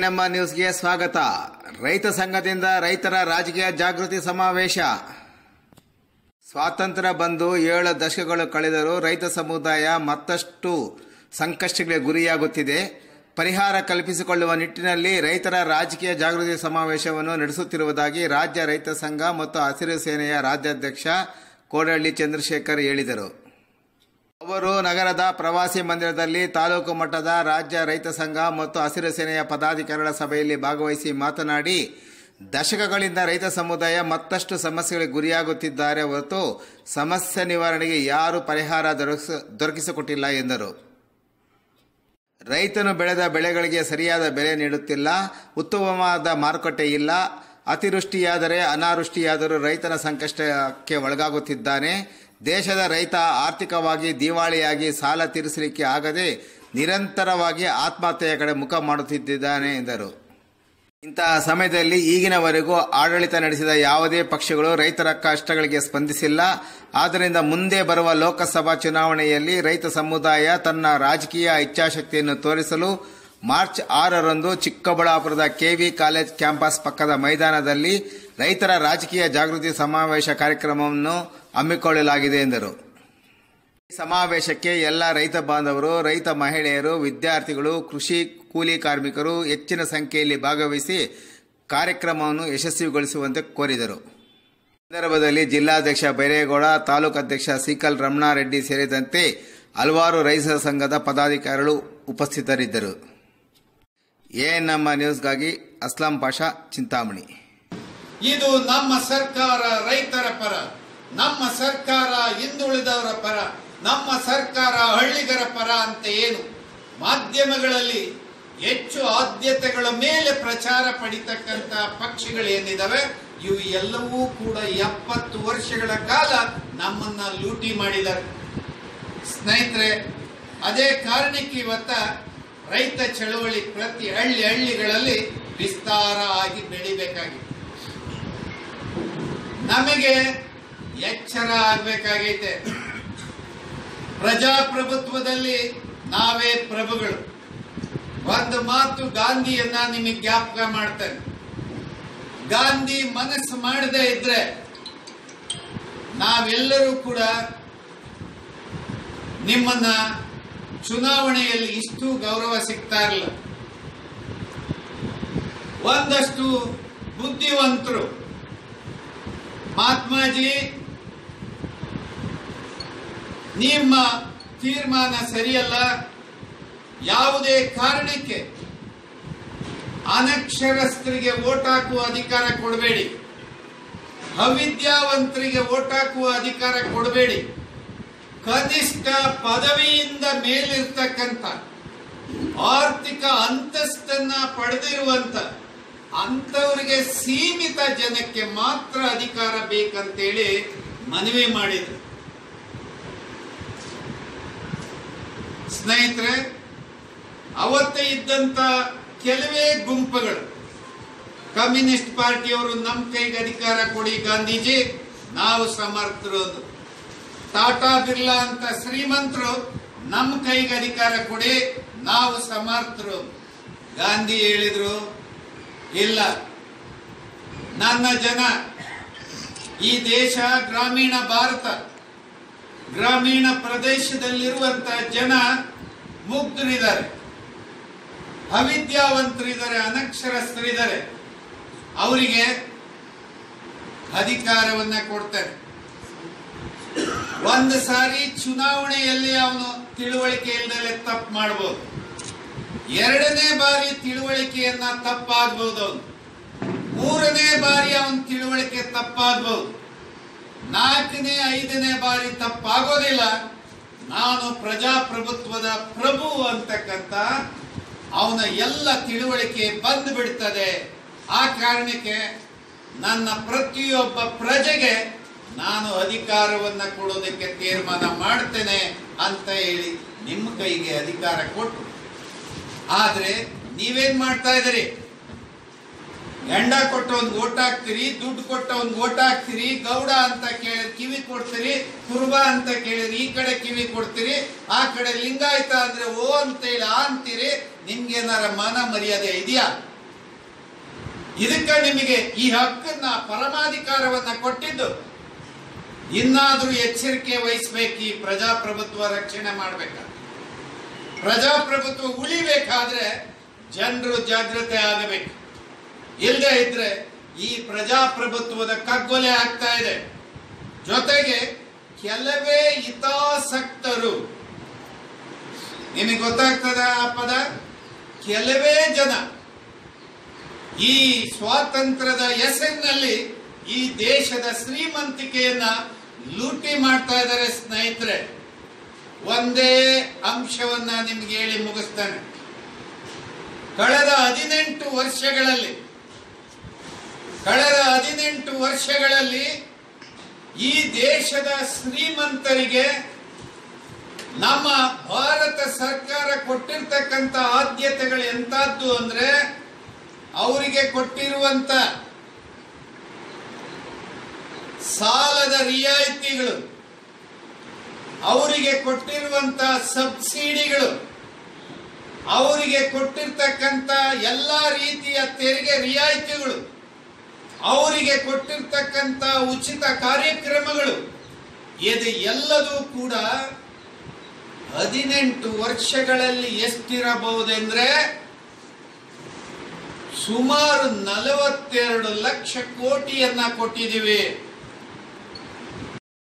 ನಮ್ಮ ನ್ಯೂಸ್ಗೆ ಸ್ವಾಗತ. ರೈತ ಸಂಘದಿಂದ ರೈತರ ರಾಜಕೀಯ ಜಾಗೃತಿ ಸಮಾವೇಶ. ಸ್ವಾತಂತ್ರ್ಯ ಬಂದು 7 ದಶಕಗಳು ಕಳೆದರೂ ರೈತ ಸಮುದಾಯ ಮತ್ತಷ್ಟು ಸಂಕಷ್ಟಗಳಿಗೆ ಗುರಿಯಾಗುತ್ತಿದೆ. ಪರಿಹಾರ ಕಲ್ಪಿಸಿಕೊಳ್ಳುವ ನಿಟ್ಟಿನಲ್ಲಿ ರೈತರ ರಾಜಕೀಯ ಜಾಗೃತಿ ಸಮಾವೇಶವನ್ನು ನಡೆಸುತ್ತಿರುವುದಾಗಿ ರಾಜ್ಯ ರೈತ ಸಂಘ ಮತ್ತು ಹಸಿರು ಸೇನೆಯ ರಾಜ್ಯಾಧ್ಯಕ್ಷ ಕೋಡಹಳ್ಳಿ ಚಂದ್ರಶೇಖರ್ ಹೇಳಿದರು. ಅವರು ನಗರದ ಪ್ರವಾಸಿ ಮಂದಿರದಲ್ಲಿ ತಾಲೂಕು ಮಟ್ಟದ ರಾಜ್ಯ ರೈತ ಸಂಘ ಮತ್ತು ಹಸಿರು ಸೇನೆಯ ಪದಾಧಿಕಾರಿಗಳ ಸಭೆಯಲ್ಲಿ ಭಾಗವಹಿಸಿ ಮಾತನಾಡಿ, ದಶಕಗಳಿಂದ ರೈತ ಸಮುದಾಯ ಮತ್ತಷ್ಟು ಸಮಸ್ಯೆಗಳಿಗೆ ಗುರಿಯಾಗುತ್ತಿದ್ದಾರೆ ಹೊರತು ಸಮಸ್ಯೆ ನಿವಾರಣೆಗೆ ಯಾರೂ ಪರಿಹಾರ ದೊರಕಿಸಿಕೊಟ್ಟಿಲ್ಲ ಎಂದರು. ರೈತನು ಬೆಳೆದ ಬೆಳೆಗಳಿಗೆ ಸರಿಯಾದ ಬೆಲೆ ನೀಡುತ್ತಿಲ್ಲ, ಉತ್ತಮವಾದ ಮಾರುಕಟ್ಟೆ ಇಲ್ಲ, ಅತಿವೃಷ್ಟಿಯಾದರೆ ಅನಾವೃಷ್ಟಿಯಾದರೂ ರೈತನ ಸಂಕಷ್ಟಕ್ಕೆ ಒಳಗಾಗುತ್ತಿದ್ದಾನೆ. ದೇಶದ ರೈತ ಆರ್ಥಿಕವಾಗಿ ದಿವಾಳಿಯಾಗಿ ಸಾಲ ತೀರಿಸಲಿಕ್ಕೆ ಆಗದೆ ನಿರಂತರವಾಗಿ ಆತ್ಮಹತ್ಯೆಯ ಕಡೆ ಮುಖ ಮಾಡುತ್ತಿದ್ದಾನೆ ಎಂದರು. ಇಂತಹ ಸಮಯದಲ್ಲಿ ಈಗಿನವರೆಗೂ ಆಡಳಿತ ನಡೆಸಿದ ಯಾವುದೇ ಪಕ್ಷಗಳು ರೈತರ ಕಷ್ಟಗಳಿಗೆ ಸ್ಪಂದಿಸಿಲ್ಲ. ಆದ್ದರಿಂದ ಮುಂದೆ ಬರುವ ಲೋಕಸಭಾ ಚುನಾವಣೆಯಲ್ಲಿ ರೈತ ಸಮುದಾಯ ತನ್ನ ರಾಜಕೀಯ ಇಚ್ಛಾಶಕ್ತಿಯನ್ನು ತೋರಿಸಲು ಮಾರ್ಚ್ 6ರಂದು ಚಿಕ್ಕಬಳ್ಳಾಪುರದ ಕೆವಿ ಕಾಲೇಜ್ ಕ್ಯಾಂಪಸ್ ಪಕ್ಕದ ಮೈದಾನದಲ್ಲಿ ರೈತರ ರಾಜಕೀಯ ಜಾಗೃತಿ ಸಮಾವೇಶ ಕಾರ್ಯಕ್ರಮವನ್ನು ಹಮ್ಮಿಕೊಳ್ಳಲಾಗಿದೆ ಎಂದರು. ಈ ಸಮಾವೇಶಕ್ಕೆ ಎಲ್ಲ ರೈತ ಬಾಂಧವರು, ರೈತ ಮಹಿಳೆಯರು, ವಿದ್ಯಾರ್ಥಿಗಳು, ಕೃಷಿ ಕೂಲಿ ಕಾರ್ಮಿಕರು ಹೆಚ್ಚಿನ ಸಂಖ್ಯೆಯಲ್ಲಿ ಭಾಗವಹಿಸಿ ಕಾರ್ಯಕ್ರಮವನ್ನು ಯಶಸ್ವಿಗೊಳಿಸುವಂತೆ ಕೋರಿದರು. ಸಂದರ್ಭದಲ್ಲಿ ಜಿಲ್ಲಾಧ್ಯಕ್ಷ ಬೈರೇಗೌಡ, ತಾಲೂಕು ಅಧ್ಯಕ್ಷ ಸಿಕಲ್ ರಮಣಾರೆಡ್ಡಿ ಸೇರಿದಂತೆ ಹಲವಾರು ರೈತ ಸಂಘದ ಪದಾಧಿಕಾರಿಗಳು ಉಪಸ್ಥಿತರಿದ್ದರು. ನಮ್ಮ ನ್ಯೂಸ್ಗಾಗಿ ಅಸ್ಲಾಂ ಪಾಷಾ, ಚಿಂತಾಮಣಿ. ಇದು ನಮ್ಮ ಸರ್ಕಾರ ರೈತರ ಪರ, ನಮ್ಮ ಸರ್ಕಾರ ಹಿಂದುಳಿದವರ ಪರ, ನಮ್ಮ ಸರ್ಕಾರ ಹಳ್ಳಿಗರ ಪರ ಅಂತ ಏನು ಮಾಧ್ಯಮಗಳಲ್ಲಿ ಹೆಚ್ಚು ಆದ್ಯತೆಗಳ ಮೇಲೆ ಪ್ರಚಾರ ಪಡಿತಕ್ಕಂತ ಪಕ್ಷಗಳೇನಿದಾವೆ ಇವು ಎಲ್ಲವೂ ಕೂಡ 70 ವರ್ಷಗಳ ಕಾಲ ನಮ್ಮನ್ನ ಲೂಟಿ ಮಾಡಿದ್ದಾರೆ ಸ್ನೇಹಿತರೆ. ಅದೇ ಕಾರಣಕ್ಕೆ ಇವತ್ತ ರೈತ ಚಳವಳಿ ಪ್ರತಿ ಹಳ್ಳಿಗಳಲ್ಲಿ ವಿಸ್ತಾರ ಆಗಿ ಬೆಳಿಬೇಕಾಗಿದೆ. ನಮಗೆ ಎಚ್ಚರ ಆಗಬೇಕಾಗೈತೆ. ಪ್ರಜಾಪ್ರಭುತ್ವದಲ್ಲಿ ನಾವೇ ಪ್ರಭುಗಳು. ಒಂದು ಮಾತು ಗಾಂಧಿಯನ್ನ ನಿಮಗೆ ಜ್ಞಾಪಕ ಮಾಡ್ತೇನೆ. ಗಾಂಧಿ ಮನಸ್ಸು ಮಾಡದೇ ಇದ್ರೆ ನಾವೆಲ್ಲರೂ ಕೂಡ ನಿಮ್ಮನ್ನ ಚುನಾವಣೆಯಲ್ಲಿ ಇಷ್ಟು ಗೌರವ ಸಿಗ್ತಾ ಇರಲಿಲ್ಲ. ಒಂದಷ್ಟು ಬುದ್ಧಿವಂತರು ಮಹಾತ್ಮಾಜಿ ನಿಮ್ಮ ತೀರ್ಮಾನ ಸರಿಯಲ್ಲ, ಯಾವುದೇ ಕಾರಣಕ್ಕೆ ಅನಕ್ಷರಸ್ಥರಿಗೆ ವೋಟ್ ಹಾಕುವ ಅಧಿಕಾರ ಕೊಡಬೇಡಿ, ಅವಿದ್ಯಾವಂತರಿಗೆ ವೋಟ್ ಹಾಕುವ ಅಧಿಕಾರ ಕೊಡಬೇಡಿ, ಕನಿಷ್ಠ ಪದವಿಯಿಂದ ಮೇಲಿರ್ತಕ್ಕಂಥ ಆರ್ಥಿಕ ಅಂತಸ್ತನ್ನ ಪಡೆದಿರುವಂತ ಅಂತವರಿಗೆ ಸೀಮಿತ ಜನಕ್ಕೆ ಮಾತ್ರ ಅಧಿಕಾರ ಬೇಕಂತೇಳಿ ಮನವಿ ಮಾಡಿದರು. ಸ್ನೇಹಿತರೆ, ಅವತ್ತೇ ಇದ್ದಂತ ಕೆಲವೇ ಗುಂಪುಗಳು, ಕಮ್ಯುನಿಸ್ಟ್ ಪಾರ್ಟಿಯವರು ನಮ್ಮ ಕೈಗೆ ಅಧಿಕಾರ ಕೊಡಿ ಗಾಂಧೀಜಿ, ನಾವು ಸಮರ್ಥರು. ಟಾಟಾ ಬಿರ್ಲಾ ಅಂತ ಶ್ರೀಮಂತರು ನಮ್ಮ ಕೈಗೆ ಅಧಿಕಾರ ಕೊಡಿ, ನಾವು ಸಮರ್ಥರು. ಗಾಂಧಿ ಹೇಳಿದ್ರು, ಇಲ್ಲ, ನನ್ನ ಜನ, ಈ ದೇಶ ಗ್ರಾಮೀಣ ಭಾರತ, ಗ್ರಾಮೀಣ ಪ್ರದೇಶದಲ್ಲಿರುವಂತಹ ಜನ ಮುಗ್ಧರಿದ್ದಾರೆ, ಅವಿದ್ಯಾವಂತರಿದ್ದಾರೆ, ಅನಕ್ಷರಸ್ಥರಿದ್ದಾರೆ, ಅವರಿಗೆ ಅಧಿಕಾರವನ್ನ ಕೊಡ್ತಾರೆ. ಒಂದು ಸಾರಿ ಚುನಾವಣೆಯಲ್ಲಿ ಅವನು ತಿಳುವಳಿಕೆ ಇಲ್ಲದೆ ತಪ್ಪು ಮಾಡಬಹುದು, 2ನೇ ಬಾರಿ ತಿಳುವಳಿಕೆಯನ್ನ ತಪ್ಪಾಗಬಹುದು, ಅವನು 3ನೇ ಬಾರಿ ಅವನ ತಿಳುವಳಿಕೆ ತಪ್ಪಾಗಬಹುದು, 4ನೇ 5ನೇ ಬಾರಿ ತಪ್ಪಾಗೋದಿಲ್ಲ. ನಾನು ಪ್ರಜಾಪ್ರಭುತ್ವದ ಪ್ರಭು ಅಂತಕ್ಕಂಥ ಅವನ ಎಲ್ಲ ತಿಳುವಳಿಕೆ ಬಂದು ಬಿಡ್ತದೆ. ಆ ಕಾರಣಕ್ಕೆ ನನ್ನ ಪ್ರತಿಯೊಬ್ಬ ಪ್ರಜೆಗೆ ನಾನು ಅಧಿಕಾರವನ್ನ ಕೊಡೋದಕ್ಕೆ ತೀರ್ಮಾನ ಮಾಡ್ತೇನೆ ಅಂತ ಹೇಳಿ ನಿಮ್ಮ ಕೈಗೆ ಅಧಿಕಾರ ಕೊಟ್ಟು, ಆದ್ರೆ ನೀವೇನ್ ಮಾಡ್ತಾ ಇದ್ದೀರಿ? ಗಂಡ ಕೊಟ್ಟವನ್ ಓಟ್ ಹಾಕ್ತಿರಿ, ದುಡ್ಡು ಕೊಟ್ಟವನ್ ಓಟ್ ಹಾಕ್ತಿರಿ, ಗೌಡ ಅಂತ ಕೇಳಿದ್ರೆ ಕಿವಿ ಕೊಡ್ತೀರಿ, ಕುರುಬ ಅಂತ ಕೇಳಿದ್ರೆ ಈ ಕಡೆ ಕಿವಿ ಕೊಡ್ತೀರಿ, ಆ ಕಡೆ ಲಿಂಗಾಯತ ಅಂದ್ರೆ ಓ ಅಂತೇಳಿ ಆ ಅಂತೀರಿ. ನಿಮ್ಗೇನಾರ ಮಾನ ಮರ್ಯಾದೆ ಇದೆಯಾ? ಇದಕ್ಕೆ ನಿಮಗೆ ಈ ಹಕ್ಕನ್ನ ಪರಮಾಧಿಕಾರವನ್ನ ಕೊಟ್ಟಿದ್ದು. ಇನ್ನಾದ್ರೂ ಎಚ್ಚರಿಕೆ ವಹಿಸ್ಬೇಕು. ಈ ಪ್ರಜಾಪ್ರಭುತ್ವ ರಕ್ಷಣೆ ಮಾಡ್ಬೇಕ, ಪ್ರಜಾಪ್ರಭುತ್ವ ಉಳಿಬೇಕಾದ್ರೆ ಜನರು ಜಾಗೃತೆ ಆಗಬೇಕು. ಇಲ್ಲದೆ ಇದ್ರೆ ಈ ಪ್ರಜಾಪ್ರಭುತ್ವದ ಕಗ್ಗೊಲೆ ಆಗ್ತಾ ಇದೆ. ಜೊತೆಗೆ ಕೆಲವೇ ಹಿತಾಸಕ್ತರು, ನಿಮಗೆ ಗೊತ್ತಾಗ್ತದ ಆ ಪದ, ಕೆಲವೇ ಜನ ಈ ಸ್ವಾತಂತ್ರ್ಯದ ಹೆಸರಿನಲ್ಲಿ ಈ ದೇಶದ ಶ್ರೀಮಂತಿಕೆಯನ್ನ ಲೂಟಿ ಮಾಡ್ತಾ ಇದ್ದಾರೆ. ಸ್ನೇಹಿತರೆ, ಒಂದೇ ಅಂಶವನ್ನ ನಿಮ್ಗೆ ಹೇಳಿ ಮುಗಿಸ್ತಾನೆ. ಕಳೆದ 18 ವರ್ಷಗಳಲ್ಲಿ ಈ ದೇಶದ ಶ್ರೀಮಂತರಿಗೆ ನಮ್ಮ ಭಾರತ ಸರ್ಕಾರ ಕೊಟ್ಟಿರ್ತಕ್ಕಂಥ ಆದ್ಯತೆಗಳು ಎಂತದ್ದು ಅಂದ್ರೆ, ಅವರಿಗೆ ಕೊಟ್ಟಿರುವಂತ ಸಾಲದ ರಿಯಾಯಿತಿಗಳು, ಅವರಿಗೆ ಕೊಟ್ಟಿರುವಂತ ಸಬ್ಸಿಡಿಗಳು, ಅವರಿಗೆ ಕೊಟ್ಟಿರ್ತಕ್ಕಂಥ ಎಲ್ಲಾ ರೀತಿಯ ತೆರಿಗೆ ರಿಯಾಯಿತಿಗಳು, ಅವರಿಗೆ ಕೊಟ್ಟಿರ್ತಕ್ಕಂಥ ಉಚಿತ ಕಾರ್ಯಕ್ರಮಗಳು, ಇದು ಎಲ್ಲದೂ ಕೂಡ 18 ವರ್ಷಗಳಲ್ಲಿ ಎಷ್ಟಿರಬಹುದೆಂದ್ರೆ ಸುಮಾರು 42 ಲಕ್ಷ ಕೋಟಿಯನ್ನ ಕೊಟ್ಟಿದ್ದೀವಿ.